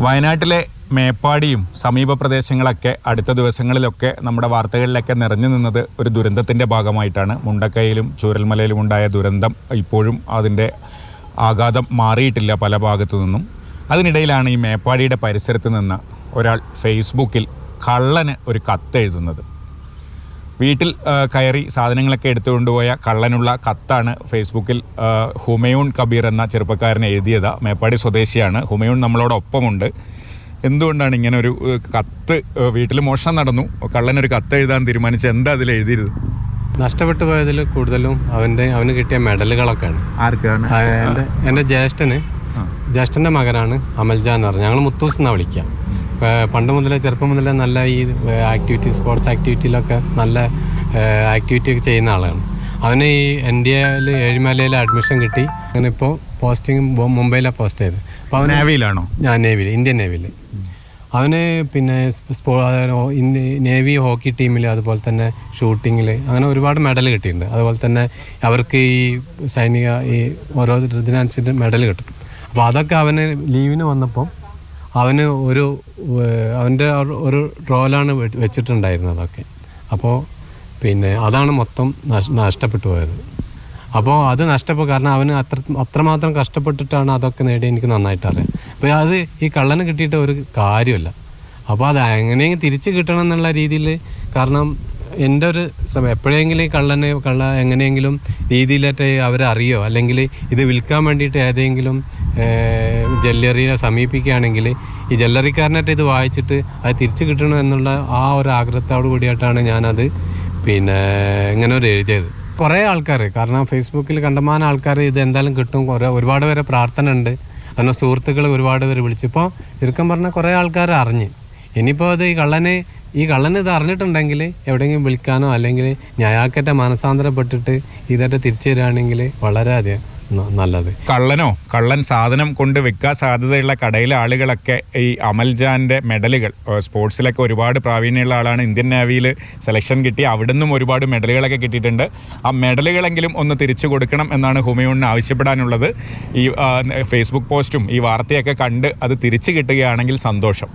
വയനാട്ടിലെ മേപ്പാടിയും സമീപ പ്രദേശങ്ങളൊക്കെ അടുത്ത ദിവസങ്ങളിലൊക്കെ നമ്മുടെ വാർത്തകളിലൊക്കെ നിറഞ്ഞു നിന്നത് ഒരു ദുരന്തത്തിൻ്റെ ഭാഗമായിട്ടാണ്. മുണ്ടക്കയിലും ചൂരൽമലയിലും ഉണ്ടായ ദുരന്തം ഇപ്പോഴും അതിൻ്റെ ആഘാതം മാറിയിട്ടില്ല പല ഭാഗത്തു നിന്നും. അതിനിടയിലാണ് ഈ മേപ്പാടിയുടെ പരിസരത്ത് നിന്ന് ഒരാൾ ഫേസ്ബുക്കിൽ കള്ളന് ഒരു കത്തെഴുതുന്നത്. വീട്ടിൽ കയറി സാധനങ്ങളൊക്കെ എടുത്തുകൊണ്ടുപോയ കള്ളനുള്ള കത്താണ് ഫേസ്ബുക്കിൽ ഹുമയൂൺ കബീർ എന്ന ചെറുപ്പക്കാരൻ എഴുതിയത്. മേപ്പാടി സ്വദേശിയാണ്. ഹുമയൂൺ നമ്മളോടൊപ്പമുണ്ട്. എന്തുകൊണ്ടാണ് ഇങ്ങനെ ഒരു കത്ത്, വീട്ടിൽ മോഷണം നടന്നു, കള്ളനൊരു കത്ത് എഴുതാൻ തീരുമാനിച്ച് എന്താ അതിൽ എഴുതിയത്? നഷ്ടപ്പെട്ടു പോയതിൽ കൂടുതലും അവന് കിട്ടിയ മെഡലുകളൊക്കെയാണ്. ആർക്കാണ്? എൻ്റെ ജ്യേഷ്ഠൻ്റെ മകനാണ് അമൽജാൻ എന്ന് പറഞ്ഞത്. ഞങ്ങൾ മുത്തൂസ് എന്നാണ് വിളിക്കുക. പണ്ട് മുതലേ ചെറുപ്പം മുതലേ നല്ല ഈ സ്പോർട്സ് ആക്ടിവിറ്റിയിലൊക്കെ നല്ല ആക്ടിവിറ്റി ഒക്കെ ചെയ്യുന്ന ആളാണ്. അവന് ഈ ഇന്ത്യയിൽ ഏഴിമലയിൽ അഡ്മിഷൻ കിട്ടി. അങ്ങനെ ഇപ്പോൾ പോസ്റ്റിംഗ് മുംബൈയിലാണ് പോസ്റ്റ് ചെയ്തത്. അപ്പോൾ അവൻ നേവിയിലാണോ? ഞാൻ നേവിയിൽ, ഇന്ത്യൻ നേവിയിൽ. അവന് പിന്നെ നേവി ഹോക്കി ടീമിൽ, അതുപോലെ തന്നെ ഷൂട്ടിങ്ങിൽ അങ്ങനെ ഒരുപാട് മെഡൽ കിട്ടിയിട്ടുണ്ട്. അതുപോലെ തന്നെ അവർക്ക് ഈ സൈനിക ഈ ഓരോ ഇതിനനുസരിച്ച് മെഡൽ കിട്ടും. അപ്പോൾ അതൊക്കെ അവന് ലീവിന് വന്നപ്പോൾ അവന് അവൻ്റെ ഒരു റോലാണ് വെച്ചിട്ടുണ്ടായിരുന്നത് അതൊക്കെ. അപ്പോൾ പിന്നെ അതാണ് മൊത്തം നഷ്ടപ്പെട്ടു പോയത്. അപ്പോൾ അത് കാരണം അവന് അത്രമാത്രം കഷ്ടപ്പെട്ടിട്ടാണ് അതൊക്കെ നേടി. എനിക്ക് നന്നായിട്ട് അറിയാം. അപ്പോൾ അത് ഈ കള്ളന് കിട്ടിയിട്ട് ഒരു കാര്യമില്ല. അപ്പോൾ അത് എങ്ങനെയെങ്കിലും തിരിച്ച് കിട്ടണം എന്നുള്ള രീതിയിൽ, കാരണം എൻ്റെ ഒരു ശ്രമം എപ്പോഴെങ്കിലും ഈ കള്ള എങ്ങനെയെങ്കിലും രീതിയിലായിട്ട് അവരെ അറിയോ, അല്ലെങ്കിൽ ഇത് വിൽക്കാൻ വേണ്ടിയിട്ട് ഏതെങ്കിലും ജ്വല്ലറിയെ സമീപിക്കുകയാണെങ്കിൽ ഈ ജ്വല്ലറിക്കാരനായിട്ട് ഇത് വായിച്ചിട്ട് അത് തിരിച്ചു കിട്ടണം എന്നുള്ള ആ ഒരു ആഗ്രഹത്തോടു കൂടിയിട്ടാണ് ഞാനത് ഇങ്ങനെ ഒരു എഴുതിയത്. കുറേ ആൾക്കാർ, കാരണം ഫേസ്ബുക്കിൽ കണ്ടമാനം ആൾക്കാർ ഇത് എന്തായാലും കിട്ടും, ഒരുപാട് പേരെ പ്രാർത്ഥന ഉണ്ട്. അതിന് സുഹൃത്തുക്കൾ ഒരുപാട് പേര് വിളിച്ചു. ഇപ്പോൾ ചുരുക്കം പറഞ്ഞാൽ കുറേ ആൾക്കാർ അറിഞ്ഞ്. ഇനിയിപ്പോൾ അത് ഈ കള്ളന് ഇത് അറിഞ്ഞിട്ടുണ്ടെങ്കിൽ എവിടെയെങ്കിലും വിൽക്കാനോ അല്ലെങ്കിൽ അയാൾക്കേറ്റ മനസാന്തരപ്പെട്ടിട്ട് ഇതായിട്ട് തിരിച്ചു തരികയാണെങ്കിൽ വളരെയധികം നല്ലത്. കള്ളൻ സാധനം കൊണ്ട് വിൽക്കാൻ സാധ്യതയുള്ള കടയിലെ ആളുകളൊക്കെ ഈ അമൽജാൻ്റെ മെഡലുകൾ, സ്പോർട്സിലൊക്കെ ഒരുപാട് പ്രാവീണ്യമുള്ള ആളാണ്. ഇന്ത്യൻ നേവിയിൽ സെലക്ഷൻ കിട്ടി, അവിടെ നിന്നും ഒരുപാട് മെഡലുകളൊക്കെ കിട്ടിയിട്ടുണ്ട്. ആ മെഡലുകളെങ്കിലും ഒന്ന് തിരിച്ചു കൊടുക്കണം എന്നാണ് ഹുമയൂണിന് ആവശ്യപ്പെടാനുള്ളത്. ഈ ഫേസ്ബുക്ക് പോസ്റ്റും ഈ വാർത്തയൊക്കെ കണ്ട് അത് തിരിച്ചു കിട്ടുകയാണെങ്കിൽ സന്തോഷം.